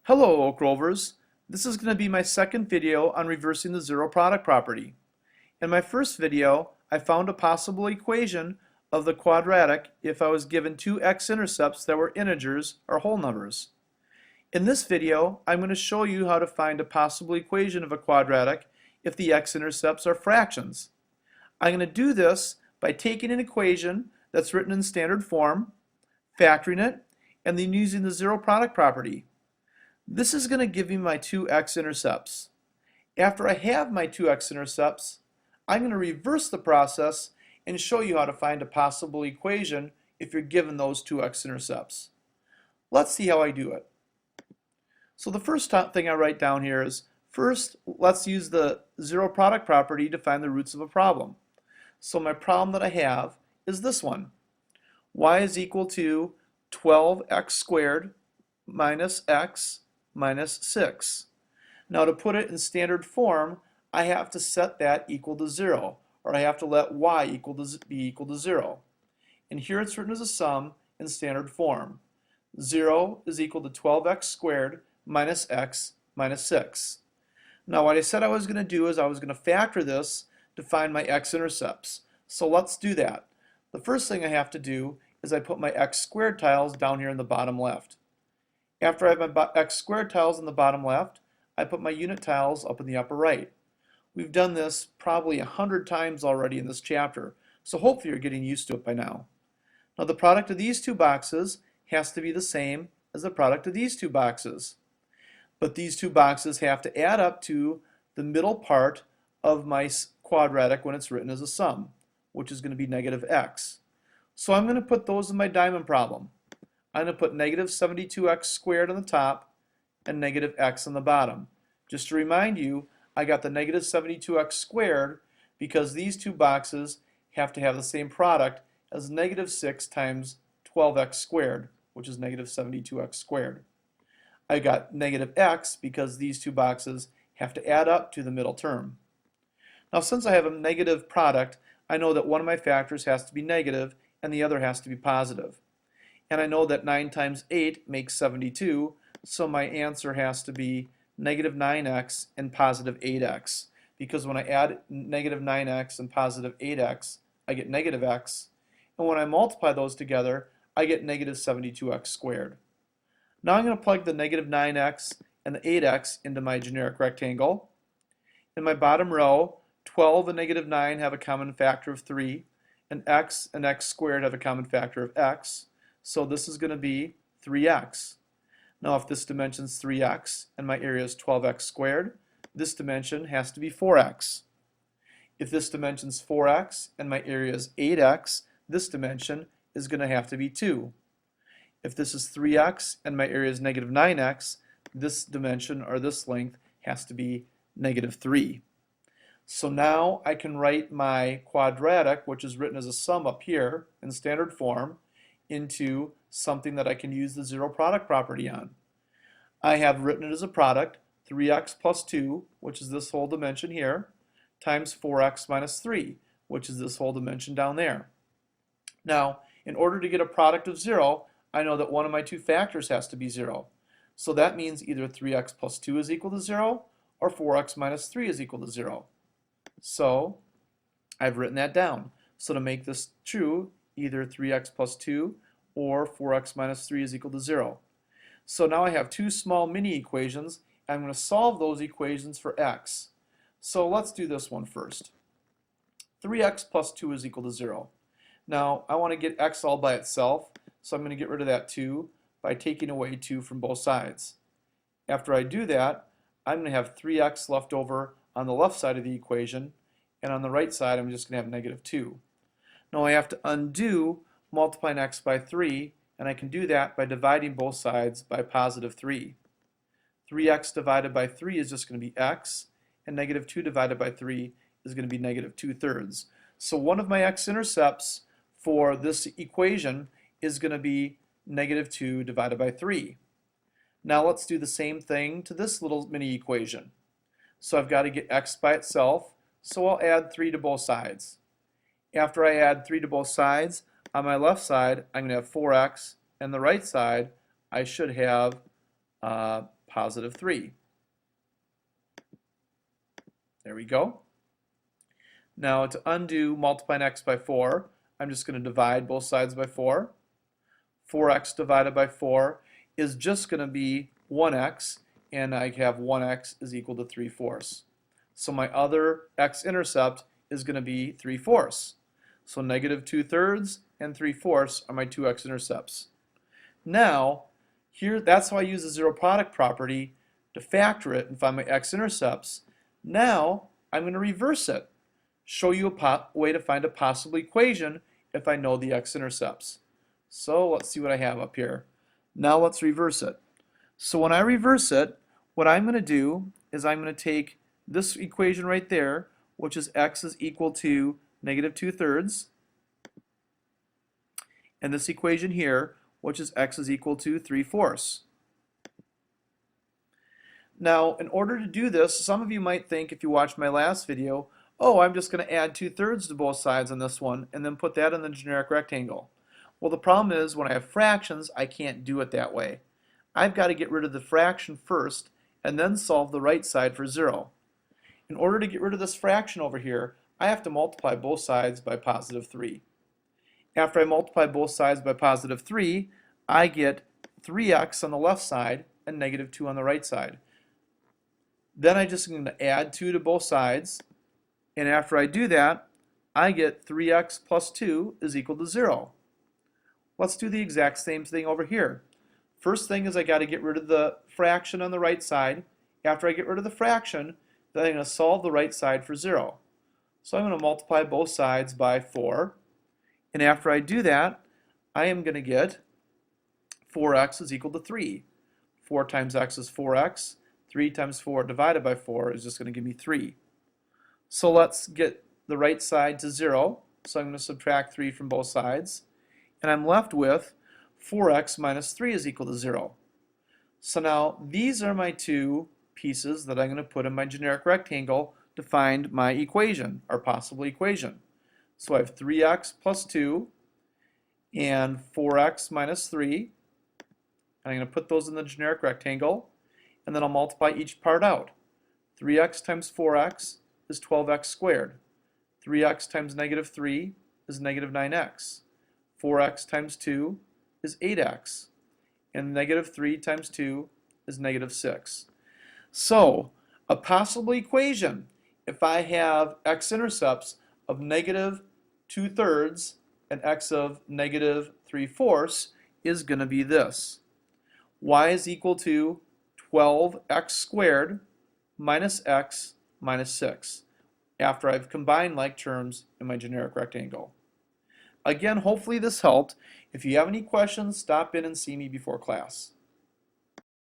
Hello, Oak Rovers. This is going to be my second video on reversing the zero product property. In my first video, I found a possible equation of the quadratic if I was given two x-intercepts that were integers or whole numbers. In this video, I'm going to show you how to find a possible equation of a quadratic if the x-intercepts are fractions. I'm going to do this by taking an equation that's written in standard form, factoring it, and then using the zero product property. This is going to give me my two x-intercepts. After I have my two x-intercepts, I'm going to reverse the process and show you how to find a possible equation if you're given those two x-intercepts. Let's see how I do it. So the first thing I write down here is, first, let's use the zero product property to find the roots of a problem. So my problem that I have is this one. Y is equal to 12x squared minus x minus 6. Now to put it in standard form, I have to set that equal to 0, or I have to let y be equal to 0. And here it's written as a sum in standard form. 0 is equal to 12x squared minus x minus 6. Now what I said I was going to do is I was going to factor this to find my x-intercepts. So let's do that. The first thing I have to do is I put my x squared tiles down here in the bottom left. After I have my x squared tiles in the bottom left, I put my unit tiles up in the upper right. We've done this probably 100 times already in this chapter, so hopefully you're getting used to it by now. Now the product of these two boxes has to be the same as the product of these two boxes. But these two boxes have to add up to the middle part of my quadratic when it's written as a sum, which is going to be negative x. So I'm going to put those in my diamond problem. I'm going to put negative 72x squared on the top and negative x on the bottom. Just to remind you, I got the negative 72x squared because these two boxes have to have the same product as negative 6 times 12x squared, which is negative 72x squared. I got negative x because these two boxes have to add up to the middle term. Now since I have a negative product, I know that one of my factors has to be negative and the other has to be positive. And I know that 9 times 8 makes 72, so my answer has to be negative 9x and positive 8x. Because when I add negative 9x and positive 8x, I get negative x. And when I multiply those together, I get negative 72x squared. Now I'm going to plug the negative 9x and the 8x into my generic rectangle. In my bottom row, 12 and negative 9 have a common factor of 3, and x squared have a common factor of x. So this is going to be 3x. Now if this dimension is 3x and my area is 12x squared, this dimension has to be 4x. If this dimension is 4x and my area is 8x, this dimension is going to have to be 2. If this is 3x and my area is negative 9x, this dimension or this length has to be negative 3. So now I can write my quadratic, which is written as a sum up here in standard form, into something that I can use the zero product property on. I have written it as a product, 3x plus 2, which is this whole dimension here, times 4x minus 3, which is this whole dimension down there. Now, in order to get a product of 0, I know that one of my two factors has to be 0. So that means either 3x plus 2 is equal to 0 or 4x minus 3 is equal to 0. So I've written that down. So to make this true, either 3x plus 2 or 4x minus 3 is equal to 0. So now I have two small mini equations. I'm going to solve those equations for x. So let's do this one first. 3x plus 2 is equal to 0. Now I want to get x all by itself, so I'm going to get rid of that 2 by taking away 2 from both sides. After I do that, I'm going to have 3x left over on the left side of the equation, and on the right side I'm just going to have negative 2. Now I have to undo multiplying x by 3, and I can do that by dividing both sides by positive 3. 3x divided by 3 is just going to be x, and negative 2 divided by 3 is going to be negative 2/3. So one of my x-intercepts for this equation is going to be negative 2 divided by 3. Now let's do the same thing to this little mini equation. So I've got to get x by itself, so I'll add 3 to both sides. After I add 3 to both sides, on my left side I'm going to have 4x, and the right side I should have positive 3. There we go. Now to undo multiplying x by 4, I'm just going to divide both sides by 4. 4x divided by 4 is just going to be 1x, and I have 1x is equal to 3/4. So my other x-intercept is going to be 3/4. So negative 2/3 and 3/4 are my two x-intercepts. Now, here, that's how I use the zero product property to factor it and find my x-intercepts. Now, I'm going to reverse it. Show you a way to find a possible equation if I know the x-intercepts. So let's see what I have up here. Now let's reverse it. So when I reverse it, what I'm going to do is I'm going to take this equation right there, which is x is equal to negative 2/3, and this equation here, which is x is equal to 3/4. Now, in order to do this, some of you might think, if you watched my last video, oh, I'm just going to add 2/3 to both sides on this one and then put that in the generic rectangle. Well, the problem is when I have fractions, I can't do it that way. I've got to get rid of the fraction first and then solve the right side for 0. In order to get rid of this fraction over here, I have to multiply both sides by positive 3. After I multiply both sides by positive 3, I get 3x on the left side and negative 2 on the right side. Then I just going to add 2 to both sides, and after I do that, I get 3x plus 2 is equal to 0. Let's do the exact same thing over here. First thing is I got to get rid of the fraction on the right side. After I get rid of the fraction, then I'm going to solve the right side for 0. So I'm going to multiply both sides by 4. And after I do that, I am going to get 4x is equal to 3. 4 times x is 4x. 3 times 4 divided by 4 is just going to give me 3. So let's get the right side to 0. So I'm going to subtract 3 from both sides. And I'm left with 4x minus 3 is equal to 0. So now these are my two pieces that I'm going to put in my generic rectangle to find my equation, or possible equation. So I have 3x plus 2 and 4x minus 3. And I'm going to put those in the generic rectangle, and then I'll multiply each part out. 3x times 4x is 12x squared. 3x times negative 3 is negative 9x. 4x times 2 is 8x. And negative 3 times 2 is negative 6. So, a possible equation, if I have x-intercepts of negative 2/3 and x of negative 3/4, is going to be this. Y is equal to 12x squared minus x minus 6, after I've combined like terms in my generic rectangle. Again, hopefully this helped. If you have any questions, stop in and see me before class.